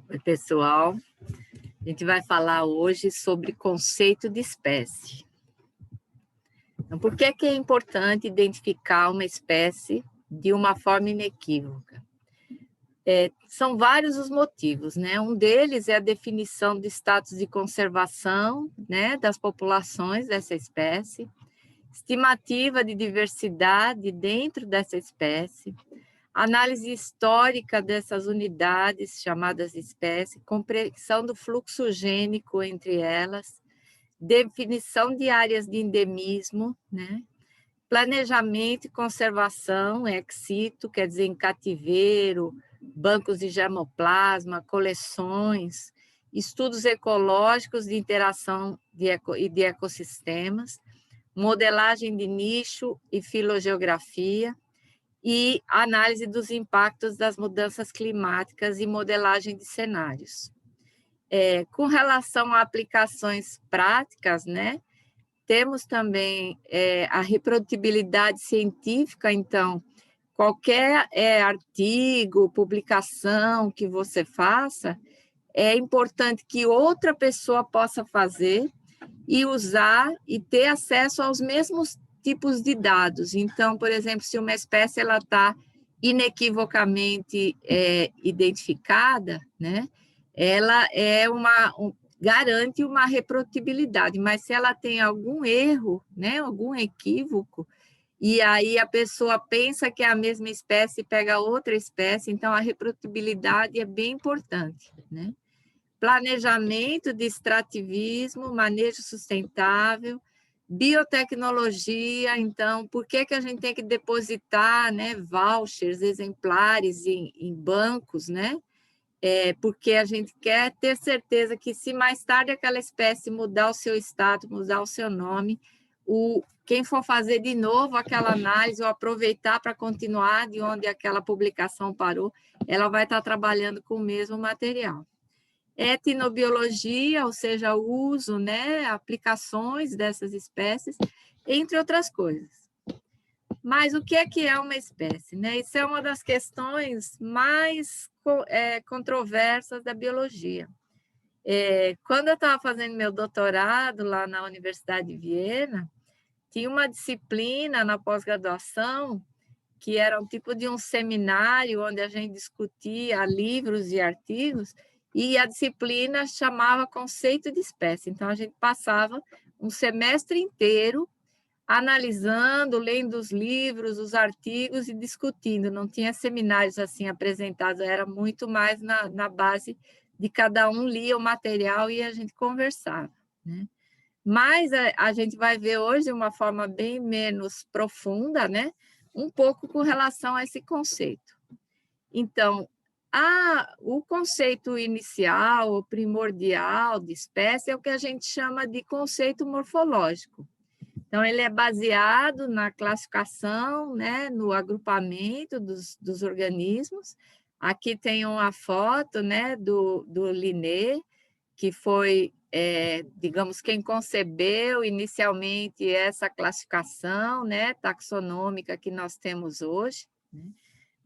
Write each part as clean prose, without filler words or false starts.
Oi, pessoal. A gente vai falar hoje sobre conceito de espécie. Então, por que é importante identificar uma espécie de uma forma inequívoca? São vários os motivos, né? Um deles é a definição de status de conservação, né, das populações dessa espécie, estimativa de diversidade dentro dessa espécie, análise histórica dessas unidades chamadas espécies, compreensão do fluxo gênico entre elas, definição de áreas de endemismo, né? Planejamento e conservação, ex situ, quer dizer, em cativeiro, bancos de germoplasma, coleções, estudos ecológicos de interação e de ecossistemas, modelagem de nicho e filogeografia, e análise dos impactos das mudanças climáticas e modelagem de cenários. Com relação a aplicações práticas, né, temos também a reprodutibilidade científica. Então, qualquer artigo, publicação que você faça, é importante que outra pessoa possa fazer e usar e ter acesso aos mesmos tipos de dados. Então, por exemplo, se uma espécie está inequivocamente identificada, né, ela garante uma reprodutibilidade, mas se ela tem algum erro, né, algum equívoco, e aí a pessoa pensa que é a mesma espécie e pega outra espécie, então a reprodutibilidade é bem importante, né? Planejamento de extrativismo, manejo sustentável, biotecnologia. Então, por que a gente tem que depositar, né, vouchers, exemplares em bancos, né? Porque a gente quer ter certeza que se mais tarde aquela espécie mudar o seu status, mudar o seu nome, quem for fazer de novo aquela análise ou aproveitar para continuar de onde aquela publicação parou, ela vai estar trabalhando com o mesmo material. Etnobiologia, ou seja, o uso, né, aplicações dessas espécies, entre outras coisas. Mas o que é uma espécie, né? Isso é uma das questões mais controversas da biologia. Quando eu estava fazendo meu doutorado lá na Universidade de Viena, tinha uma disciplina na pós-graduação que era um tipo de um seminário onde a gente discutia livros e artigos, e a disciplina chamava conceito de espécie. Então, a gente passava um semestre inteiro analisando, lendo os livros, os artigos e discutindo. Não tinha seminários assim apresentados, era muito mais na base de cada um lia o material e a gente conversava, né? Mas a gente vai ver hoje de uma forma bem menos profunda, né? Um pouco com relação a esse conceito. Então, o conceito inicial, o primordial de espécie, é o que a gente chama de conceito morfológico. Então, ele é baseado na classificação, né, no agrupamento dos organismos. Aqui tem uma foto, né, do Linné, que foi, digamos, quem concebeu inicialmente essa classificação, né, taxonômica que nós temos hoje, né?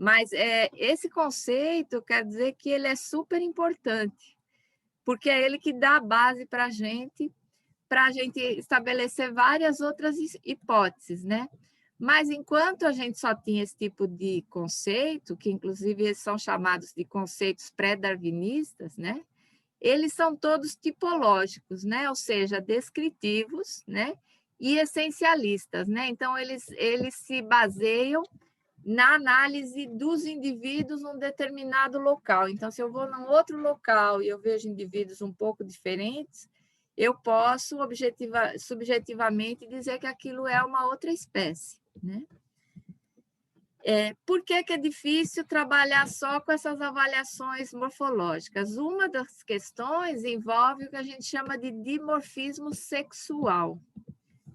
Mas esse conceito quer dizer que ele é super importante, porque é ele que dá a base para a gente estabelecer várias outras hipóteses, né? Mas enquanto a gente só tinha esse tipo de conceito, que inclusive eles são chamados de conceitos pré-darwinistas, né? Eles são todos tipológicos, né? Ou seja, descritivos, né? E essencialistas, né? Então, eles se baseiam na análise dos indivíduos num determinado local. Então, se eu vou num outro local e eu vejo indivíduos um pouco diferentes, eu posso subjetivamente dizer que aquilo é uma outra espécie, né? Por que é difícil trabalhar só com essas avaliações morfológicas? Uma das questões envolve o que a gente chama de dimorfismo sexual,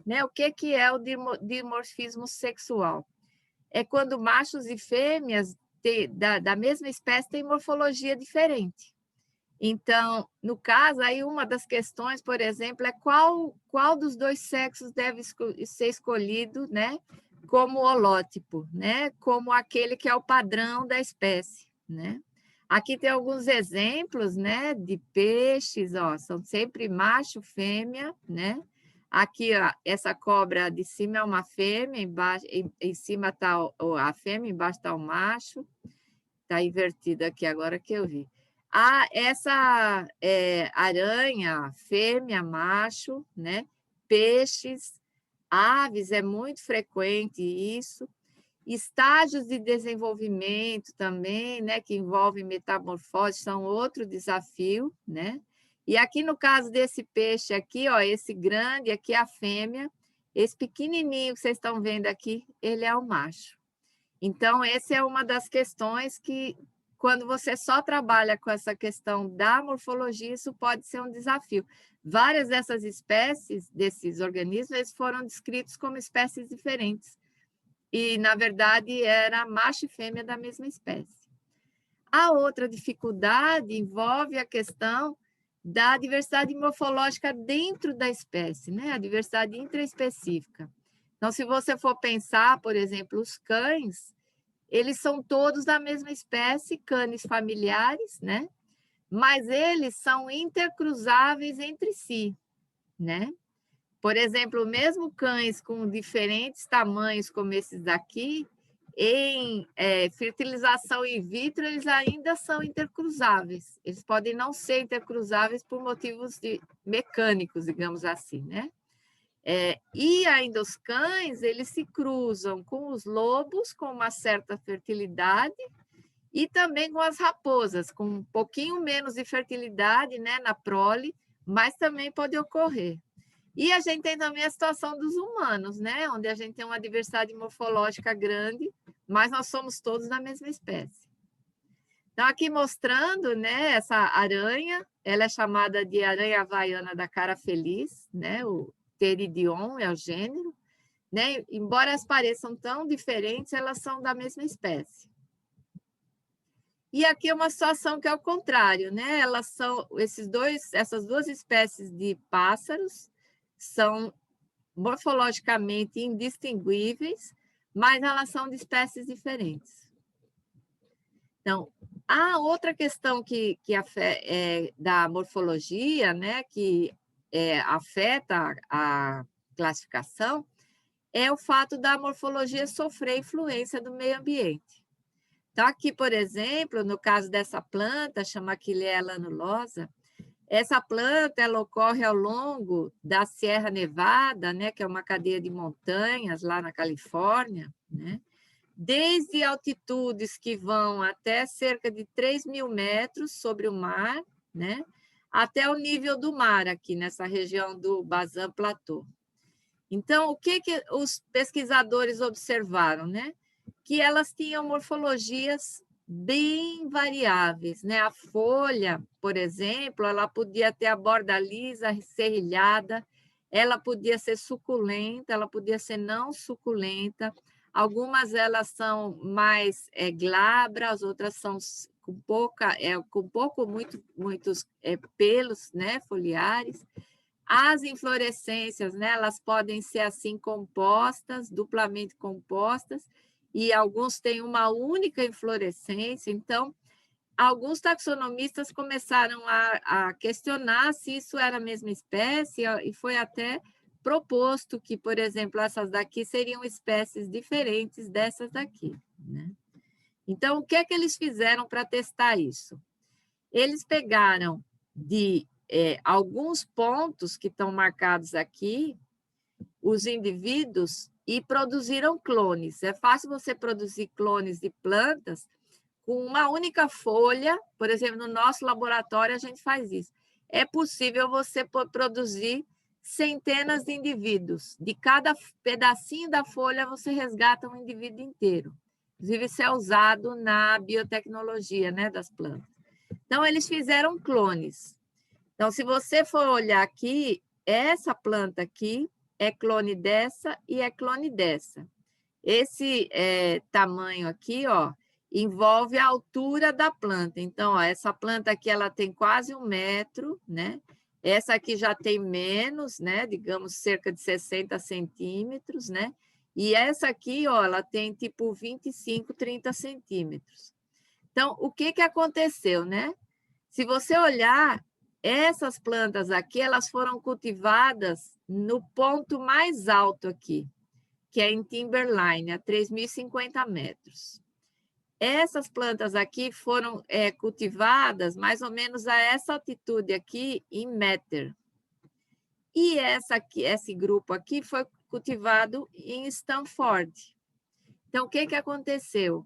né? O que é o dimorfismo sexual? É quando machos e fêmeas da mesma espécie têm morfologia diferente. Então, no caso, aí uma das questões, por exemplo, é qual dos dois sexos deve ser escolhido, né, como holótipo, né, como aquele que é o padrão da espécie, né? Aqui tem alguns exemplos, né, de peixes, ó, são sempre macho, fêmea, né? Aqui, ó, essa cobra de cima é uma fêmea, embaixo, em cima está a fêmea, embaixo está o macho. Está invertido aqui agora que eu vi. Essa aranha, fêmea, macho, né? Peixes, aves, é muito frequente isso. Estágios de desenvolvimento também, né? Que envolvem metamorfose, são outro desafio, né? E aqui no caso desse peixe aqui, ó, esse grande aqui é a fêmea, esse pequenininho que vocês estão vendo aqui, ele é o macho. Então, essa é uma das questões que, quando você só trabalha com essa questão da morfologia, isso pode ser um desafio. Várias dessas espécies, desses organismos, eles foram descritos como espécies diferentes. E, na verdade, era macho e fêmea da mesma espécie. A outra dificuldade envolve a questão da diversidade morfológica dentro da espécie, né? A diversidade intraespecífica. Então, se você for pensar, por exemplo, os cães, eles são todos da mesma espécie, canes familiares, né? Mas eles são intercruzáveis entre si, né? Por exemplo, mesmo cães com diferentes tamanhos, como esses daqui, em fertilização in vitro, eles ainda são intercruzáveis. Eles podem não ser intercruzáveis por motivos mecânicos, digamos assim, né? E ainda os cães, eles se cruzam com os lobos com uma certa fertilidade e também com as raposas, com um pouquinho menos de fertilidade, né, na prole, mas também pode ocorrer. E a gente tem também a situação dos humanos, né, onde a gente tem uma diversidade morfológica grande, mas nós somos todos da mesma espécie. Então, aqui mostrando, né, essa aranha, ela é chamada de aranha havaiana da cara feliz, né, o Pteridion é o gênero, né? Embora as pareçam tão diferentes, elas são da mesma espécie. E aqui é uma situação que é o contrário, né? Elas são essas duas espécies de pássaros são morfologicamente indistinguíveis, mas elas são de espécies diferentes. Então, a outra questão da morfologia, né, que afeta a classificação, é o fato da morfologia sofrer influência do meio ambiente. Então, aqui, por exemplo, no caso dessa planta, chama Achillea lanulosa, essa planta ela ocorre ao longo da Sierra Nevada, né, que é uma cadeia de montanhas lá na Califórnia, né, desde altitudes que vão até cerca de 3.000 metros sobre o mar, né, até o nível do mar aqui nessa região do Bazin Plateau. Então, o que os pesquisadores observaram, né? Que elas tinham morfologias bem variáveis, né? A folha, por exemplo, ela podia ter a borda lisa, serrilhada, ela podia ser suculenta, ela podia ser não suculenta. Algumas elas são mais glabras, outras são muitos pelos, né, foliares. As inflorescências, né, elas podem ser assim compostas, duplamente compostas, e alguns têm uma única inflorescência. Então, alguns taxonomistas começaram a questionar se isso era a mesma espécie, e foi até proposto que, por exemplo, essas daqui seriam espécies diferentes dessas daqui, né? Então, o que é que eles fizeram para testar isso? Eles pegaram de alguns pontos que estão marcados aqui, os indivíduos, e produziram clones. É fácil você produzir clones de plantas com uma única folha. Por exemplo, no nosso laboratório a gente faz isso. É possível você produzir centenas de indivíduos. De cada pedacinho da folha você resgata um indivíduo inteiro. Inclusive, isso é usado na biotecnologia, né, das plantas. Então, eles fizeram clones. Então, se você for olhar aqui, essa planta aqui é clone dessa e é clone dessa. Esse tamanho aqui, ó, envolve a altura da planta. Então, ó, essa planta aqui ela tem quase 1 metro, né? Essa aqui já tem menos, né? Digamos, cerca de 60 centímetros, né? E essa aqui, ó, ela tem tipo 25, 30 centímetros. Então, o que aconteceu, né? Se você olhar, essas plantas aqui, elas foram cultivadas no ponto mais alto aqui, que é em Timberline, a 3.050 metros. Essas plantas aqui foram cultivadas mais ou menos a essa altitude aqui, em Meter. E esse grupo aqui foi cultivado em Stanford. Então, o que aconteceu?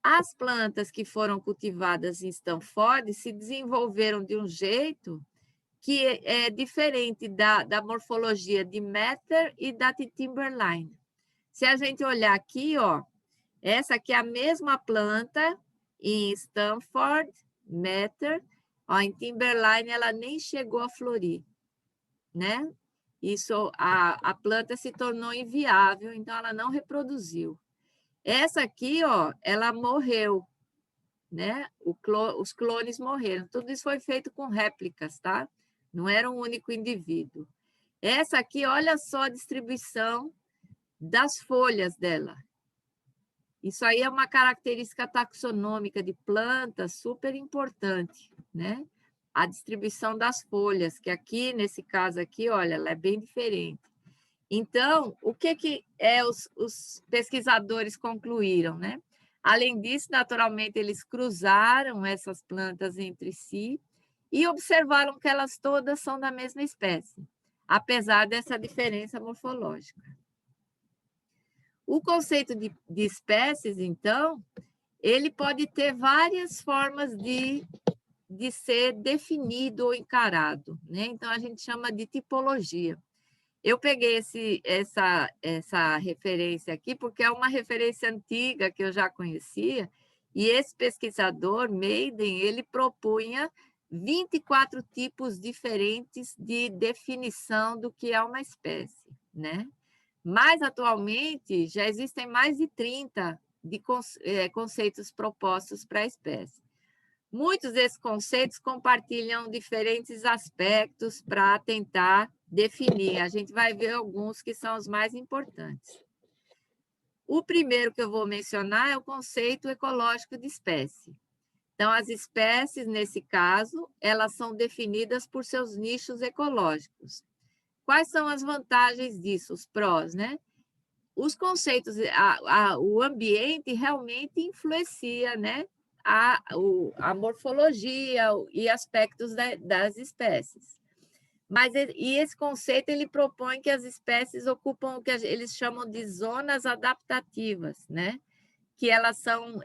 As plantas que foram cultivadas em Stanford se desenvolveram de um jeito que é diferente da morfologia de Meter e da de Timberline. Se a gente olhar aqui, ó, essa aqui é a mesma planta em Stanford, Meter, ó, em Timberline ela nem chegou a florir, né? Isso, a planta se tornou inviável, então ela não reproduziu. Essa aqui, ó, ela morreu, né? Os clones morreram. Tudo isso foi feito com réplicas, tá? Não era um único indivíduo. Essa aqui, olha só a distribuição das folhas dela. Isso aí é uma característica taxonômica de plantas super importante, né? A distribuição das folhas, que aqui, nesse caso aqui, olha, ela é bem diferente. Então, o que os pesquisadores concluíram, né? Além disso, naturalmente, eles cruzaram essas plantas entre si e observaram que elas todas são da mesma espécie, apesar dessa diferença morfológica. O conceito de espécies, então, ele pode ter várias formas de ser definido ou encarado, né? Então, a gente chama de tipologia. Eu peguei essa referência aqui porque é uma referência antiga que eu já conhecia, e esse pesquisador, Maiden, ele propunha 24 tipos diferentes de definição do que é uma espécie, né? Mas, atualmente, já existem mais de 30 conceitos propostos para a espécie. Muitos desses conceitos compartilham diferentes aspectos para tentar definir. A gente vai ver alguns que são os mais importantes. O primeiro que eu vou mencionar é o conceito ecológico de espécie. Então, as espécies, nesse caso, elas são definidas por seus nichos ecológicos. Quais são as vantagens disso, os prós, né? Os conceitos, o ambiente realmente influencia, né? A morfologia e aspectos das espécies. Mas esse conceito ele propõe que as espécies ocupam o que eles chamam de zonas adaptativas, né? Que elas são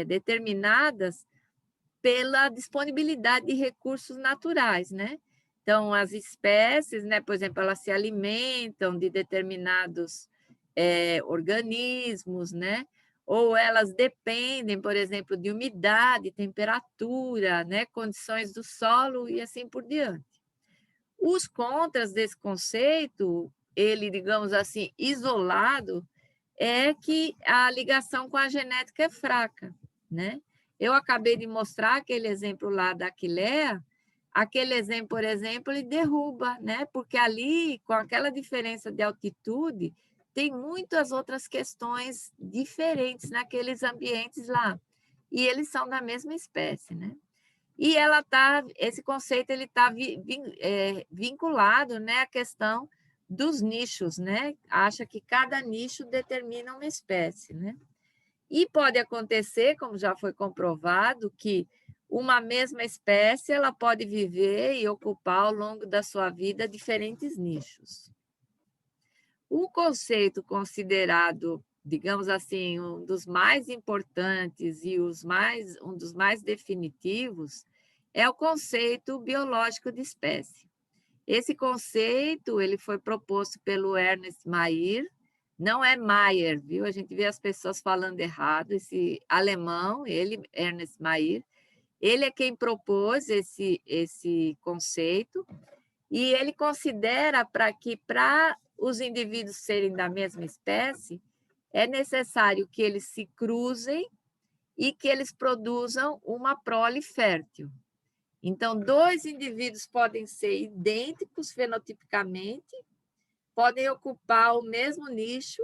determinadas pela disponibilidade de recursos naturais, né? Então, as espécies, né, por exemplo, elas se alimentam de determinados organismos, né? Ou elas dependem, por exemplo, de umidade, temperatura, né, condições do solo e assim por diante. Os contras desse conceito, ele, digamos assim, isolado, é que a ligação com a genética é fraca, né? Eu acabei de mostrar aquele exemplo lá da Aquilea, aquele exemplo, por exemplo, ele derruba, né? Porque ali, com aquela diferença de altitude, tem muitas outras questões diferentes naqueles ambientes lá. E eles são da mesma espécie, né? E esse conceito ele está vinculado, né, à questão dos nichos, né? Acha que cada nicho determina uma espécie, né? E pode acontecer, como já foi comprovado, que uma mesma espécie ela pode viver e ocupar ao longo da sua vida diferentes nichos. O conceito considerado, digamos assim, um dos mais importantes e um dos mais definitivos é o conceito biológico de espécie. Esse conceito ele foi proposto pelo Ernest Mayr, não é Mayr, viu? A gente vê as pessoas falando errado, esse alemão, Ernest Mayr, ele é quem propôs esse conceito, e ele considera que para os indivíduos serem da mesma espécie, é necessário que eles se cruzem e que eles produzam uma prole fértil. Então, dois indivíduos podem ser idênticos fenotipicamente, podem ocupar o mesmo nicho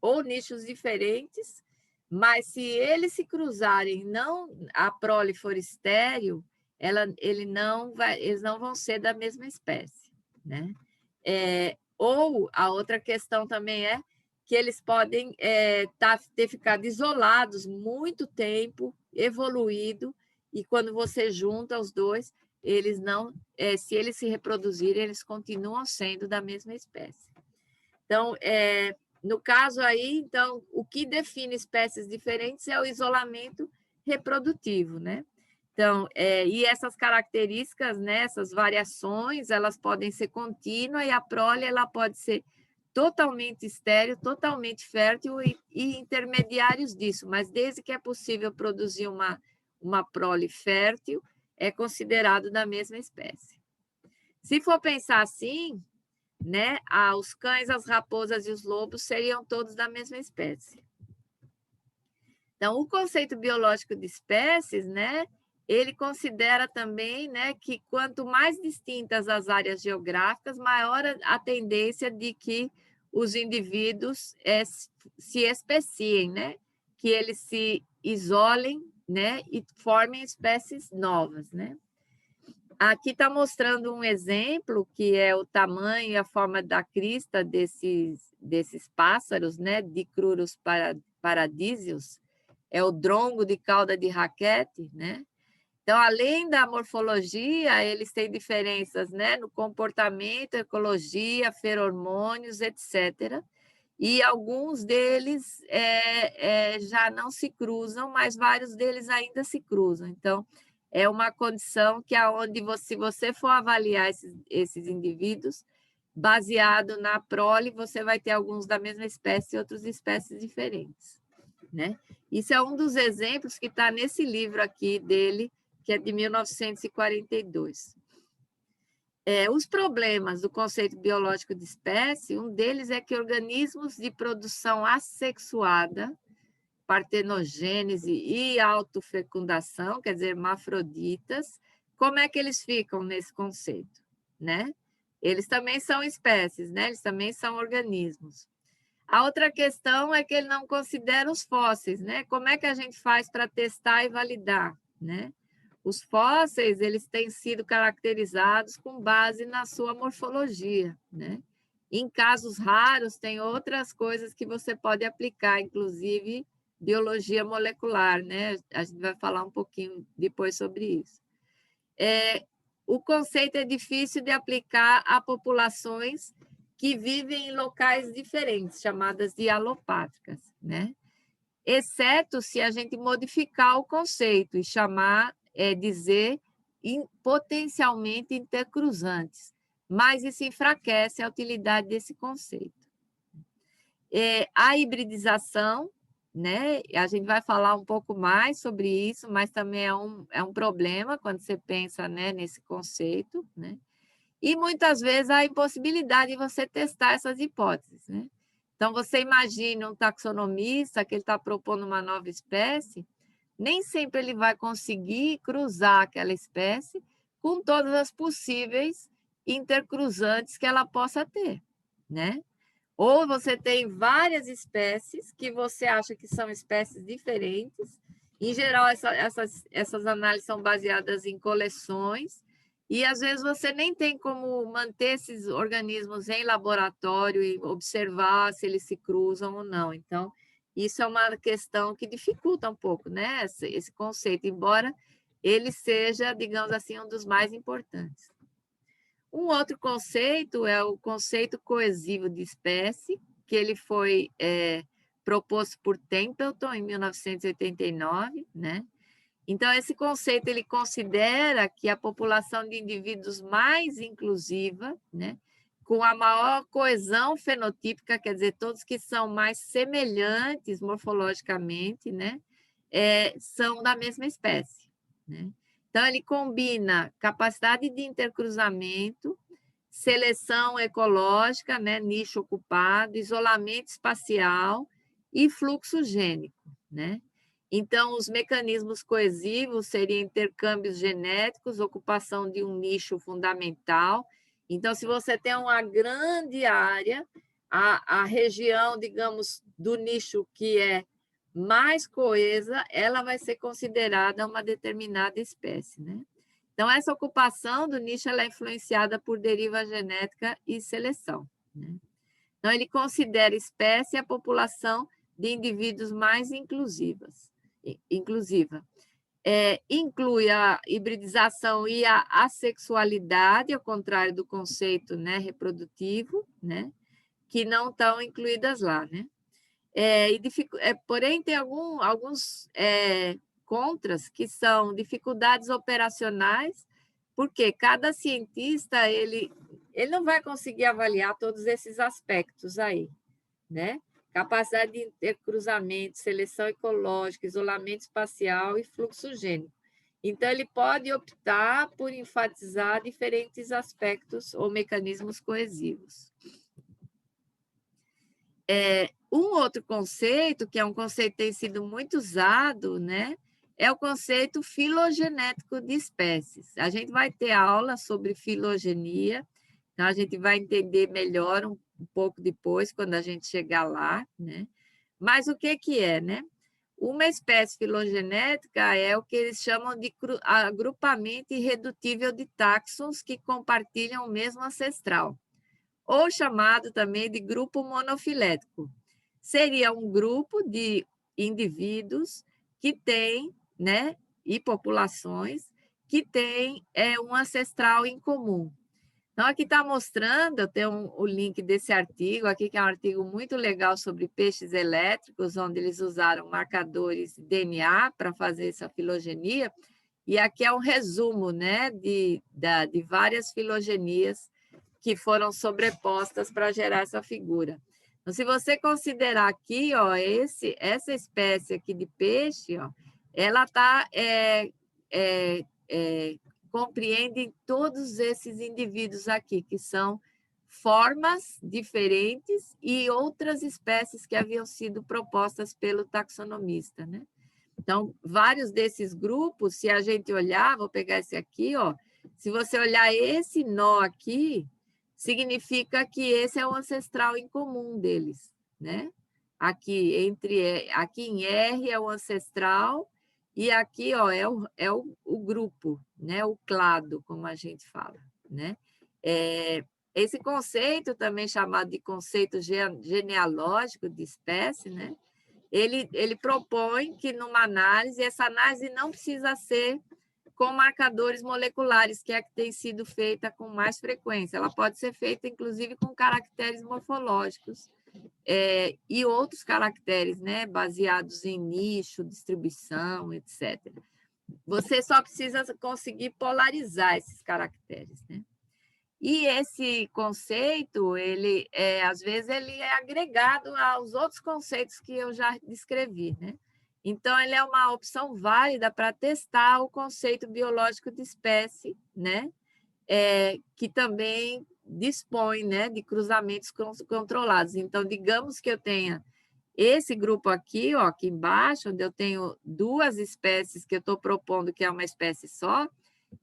ou nichos diferentes, Mas se eles se cruzarem, não a prole for estéril, eles não vão ser da mesma espécie, né? Ou a outra questão também é que eles podem ter ficado isolados muito tempo, evoluído, e quando você junta os dois, eles não, se eles se reproduzirem, eles continuam sendo da mesma espécie. Então, no caso aí, então, o que define espécies diferentes é o isolamento reprodutivo, né? Então, e essas características, né, essas variações, elas podem ser contínuas e a prole ela pode ser totalmente estéril, totalmente fértil e intermediários disso, mas desde que é possível produzir uma prole fértil, é considerado da mesma espécie. Se for pensar assim, né, os cães, as raposas e os lobos seriam todos da mesma espécie. Então, o conceito biológico de espécies, né, ele considera também, né, que quanto mais distintas as áreas geográficas, maior a tendência de que os indivíduos se especiem, né, que eles se isolem, né, e formem espécies novas, né. Aqui está mostrando um exemplo, que é o tamanho e a forma da crista desses pássaros, né, Dicrurus paradisius, é o drongo de cauda de raquete, né? Então, além da morfologia, eles têm diferenças, né, no comportamento, ecologia, feromônios, etc. E alguns deles já não se cruzam, mas vários deles ainda se cruzam. Então, é uma condição que aonde se você for avaliar esses indivíduos, baseado na prole, você vai ter alguns da mesma espécie e outras espécies diferentes, né? Isso é um dos exemplos que está nesse livro aqui dele, que é de 1942. Os problemas do conceito biológico de espécie, um deles é que organismos de produção assexuada, partenogênese e autofecundação, quer dizer, hermafroditas, como é que eles ficam nesse conceito, né? Eles também são espécies, né? Eles também são organismos. A outra questão é que ele não considera os fósseis, né? Como é que a gente faz para testar e validar, né? Os fósseis, eles têm sido caracterizados com base na sua morfologia, né? Em casos raros, tem outras coisas que você pode aplicar, inclusive biologia molecular, né? A gente vai falar um pouquinho depois sobre isso. O conceito é difícil de aplicar a populações que vivem em locais diferentes, chamadas de alopátricas, né? Exceto se a gente modificar o conceito e dizer potencialmente intercruzantes, mas isso enfraquece a utilidade desse conceito. A hibridização, né? A gente vai falar um pouco mais sobre isso, mas também é um problema quando você pensa, né, nesse conceito, né? E muitas vezes a impossibilidade de você testar essas hipóteses, né? Então, você imagina um taxonomista que ele está propondo uma nova espécie, nem sempre ele vai conseguir cruzar aquela espécie com todas as possíveis intercruzantes que ela possa ter, né? Ou você tem várias espécies que você acha que são espécies diferentes. Em geral, essas análises são baseadas em coleções, e às vezes você nem tem como manter esses organismos em laboratório e observar se eles se cruzam ou não. Então, isso é uma questão que dificulta um pouco, né, esse conceito, embora ele seja, digamos assim, um dos mais importantes. Um outro conceito é o conceito coesivo de espécie, que ele foi proposto por Templeton em 1989, né? Então, esse conceito ele considera que a população de indivíduos mais inclusiva, né, com a maior coesão fenotípica, quer dizer, todos que são mais semelhantes morfologicamente, né, são da mesma espécie, né? Então, ele combina capacidade de intercruzamento, seleção ecológica, né, nicho ocupado, isolamento espacial e fluxo gênico, né? Então, os mecanismos coesivos seriam intercâmbios genéticos, ocupação de um nicho fundamental. Então, se você tem uma grande área, a região, digamos, do nicho que é mais coesa, ela vai ser considerada uma determinada espécie, né? Então, essa ocupação do nicho ela é influenciada por deriva genética e seleção, né? Então, ele considera espécie a população de indivíduos mais inclusiva. Inclui a hibridização e a assexualidade, ao contrário do conceito, né, reprodutivo, né, que não estão incluídas lá, né? Porém, tem alguns contras, que são dificuldades operacionais, porque cada cientista ele não vai conseguir avaliar todos esses aspectos aí, né? Capacidade de intercruzamento, seleção ecológica, isolamento espacial e fluxo gênico. Então, ele pode optar por enfatizar diferentes aspectos ou mecanismos coesivos. Um outro conceito, que é um conceito que tem sido muito usado, né, é o conceito filogenético de espécies. A gente vai ter aula sobre filogenia, então a gente vai entender melhor um pouco depois, quando a gente chegar lá, né? Mas o que é, né? Uma espécie filogenética é o que eles chamam de agrupamento irredutível de táxons que compartilham o mesmo ancestral, ou chamado também de grupo monofilético. Seria um grupo de indivíduos que têm, né, e populações que têm um ancestral em comum. Então, aqui está mostrando, eu tenho o link desse artigo aqui, que é um artigo muito legal sobre peixes elétricos, onde eles usaram marcadores DNA para fazer essa filogenia, e aqui é um resumo, né, de várias filogenias que foram sobrepostas para gerar essa figura. Então, se você considerar aqui, ó, essa espécie aqui de peixe, ó, ela compreende todos esses indivíduos aqui, que são formas diferentes e outras espécies que haviam sido propostas pelo taxonomista, né? Então, vários desses grupos, se a gente olhar, vou pegar esse aqui, ó, se você olhar esse nó aqui, significa que esse é o ancestral em comum deles, né? Aqui em R é o ancestral e aqui, ó, é o grupo, né? O clado, como a gente fala, né? Esse conceito, também chamado de conceito genealógico de espécie, né? Ele propõe que, numa análise, essa análise não precisa ser com marcadores moleculares, que é a que tem sido feita com mais frequência. Ela pode ser feita, inclusive, com caracteres morfológicos e outros caracteres, né, baseados em nicho, distribuição, etc. Você só precisa conseguir polarizar esses caracteres, né? E esse conceito, às vezes, ele é agregado aos outros conceitos que eu já descrevi, né? Então, ele é uma opção válida para testar o conceito biológico de espécie, né? Que também dispõe, né, de cruzamentos controlados. Então, digamos que eu tenha esse grupo aqui, ó, aqui embaixo, onde eu tenho duas espécies que eu estou propondo que é uma espécie só,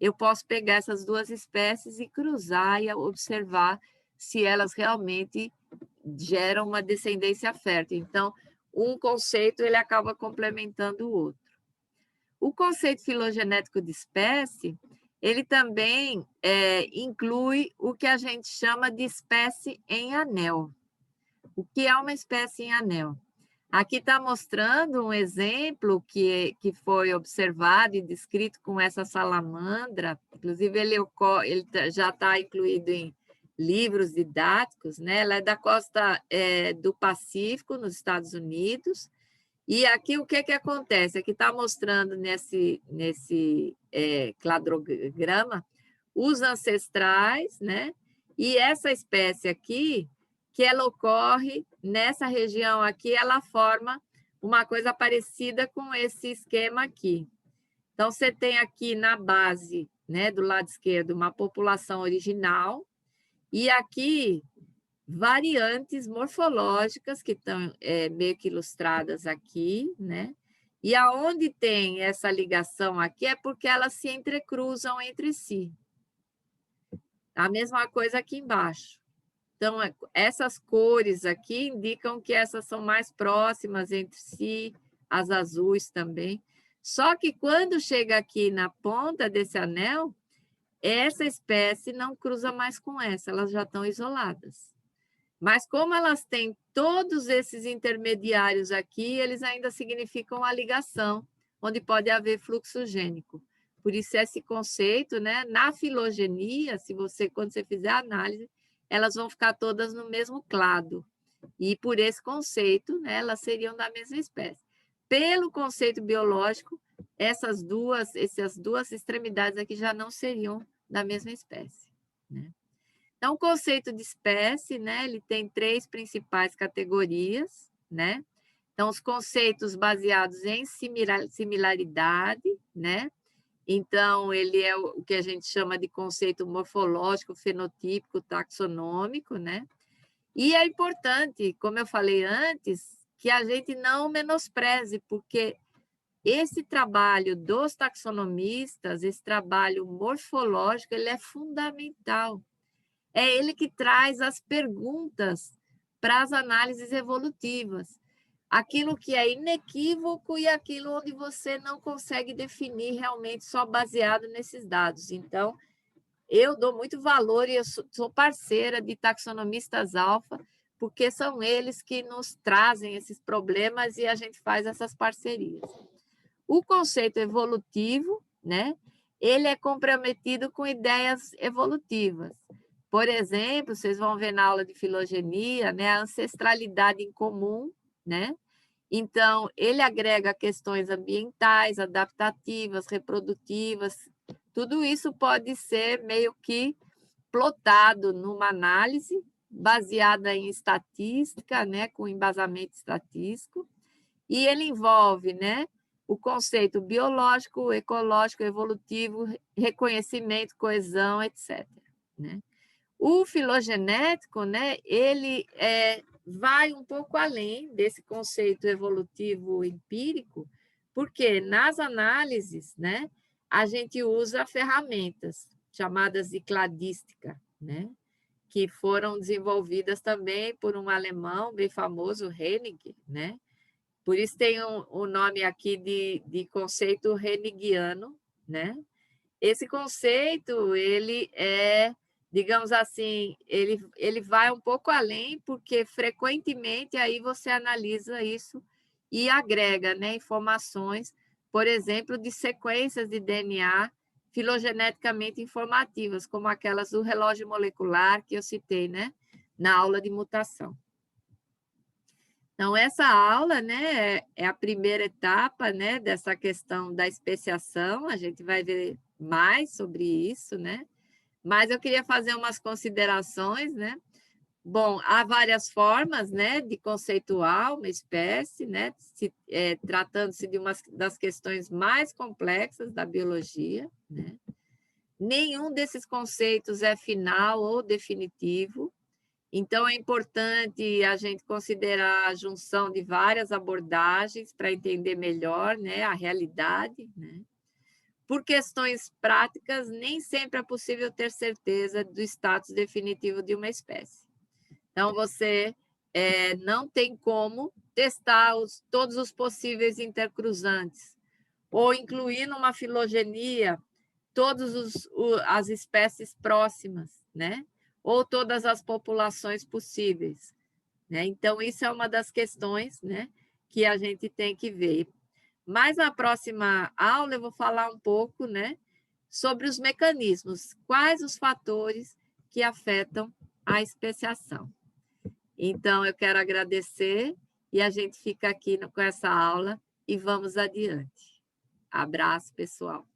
eu posso pegar essas duas espécies e cruzar e observar se elas realmente geram uma descendência fértil. Então, um conceito ele acaba complementando o outro. O conceito filogenético de espécie, ele também inclui o que a gente chama de espécie em anel. O que é uma espécie em anel? Aqui está mostrando um exemplo que foi observado e descrito com essa salamandra, inclusive ele já está incluído em livros didáticos, né? Ela é da costa do Pacífico, nos Estados Unidos, e aqui o que acontece? Aqui está mostrando nesse cladograma os ancestrais, né? E essa espécie aqui, que ela ocorre nessa região aqui, ela forma uma coisa parecida com esse esquema aqui. Então, você tem aqui na base, né, do lado esquerdo, uma população original, e aqui variantes morfológicas que estão meio que ilustradas aqui, né? E aonde tem essa ligação aqui é porque elas se entrecruzam entre si. A mesma coisa aqui embaixo. Então, essas cores aqui indicam que essas são mais próximas entre si, as azuis também. Só que quando chega aqui na ponta desse anel, essa espécie não cruza mais com essa, elas já estão isoladas. Mas como elas têm todos esses intermediários aqui, eles ainda significam a ligação, onde pode haver fluxo gênico. Por isso esse conceito, né, na filogenia, quando você fizer a análise, elas vão ficar todas no mesmo clado. E por esse conceito, né, elas seriam da mesma espécie. Pelo conceito biológico, essas duas extremidades aqui já não seriam da mesma espécie, né? Então, o conceito de espécie, né, ele tem 3 principais categorias, né? Então, os conceitos baseados em similaridade, né? Então, ele é o que a gente chama de conceito morfológico, fenotípico, taxonômico, né? E é importante, como eu falei antes, que a gente não menospreze, porque esse trabalho dos taxonomistas, esse trabalho morfológico, ele é fundamental. É ele que traz as perguntas para as análises evolutivas. Aquilo que é inequívoco e aquilo onde você não consegue definir realmente só baseado nesses dados. Então, eu dou muito valor e eu sou parceira de taxonomistas alfa, porque são eles que nos trazem esses problemas e a gente faz essas parcerias. O conceito evolutivo, né, ele é comprometido com ideias evolutivas. Por exemplo, vocês vão ver na aula de filogenia, né, a ancestralidade em comum, né? Então, ele agrega questões ambientais, adaptativas, reprodutivas. Tudo isso pode ser meio que plotado numa análise baseada em estatística, né, com embasamento estatístico, e ele envolve, né, o conceito biológico, ecológico, evolutivo, reconhecimento, coesão, etc., né? O filogenético, né, ele vai um pouco além desse conceito evolutivo empírico, porque nas análises, né, a gente usa ferramentas chamadas de cladística, né, que foram desenvolvidas também por um alemão bem famoso, Hennig, né? Por isso tem o nome aqui de conceito hennigiano, né? Esse conceito, ele é, digamos assim, ele vai um pouco além, porque frequentemente aí você analisa isso e agrega, né, informações, por exemplo, de sequências de DNA filogeneticamente informativas, como aquelas do relógio molecular que eu citei, né, na aula de mutação. Então, essa aula, né, é a primeira etapa, né, dessa questão da especiação, a gente vai ver mais sobre isso, né? Mas eu queria fazer umas considerações, né? Bom, há várias formas, né, de conceituar uma espécie, né, tratando-se de uma das questões mais complexas da biologia, né? Nenhum desses conceitos é final ou definitivo, então é importante a gente considerar a junção de várias abordagens para entender melhor, né, a realidade, né? Por questões práticas, nem sempre é possível ter certeza do status definitivo de uma espécie. Então, você não tem como testar todos os possíveis intercruzantes, ou incluir numa filogenia todas as espécies próximas, né? Ou todas as populações possíveis, né? Então, isso é uma das questões, né, que a gente tem que ver. Mas na próxima aula eu vou falar um pouco, né, sobre os mecanismos, quais os fatores que afetam a especiação. Então, eu quero agradecer e a gente fica aqui com essa aula e vamos adiante. Abraço, pessoal.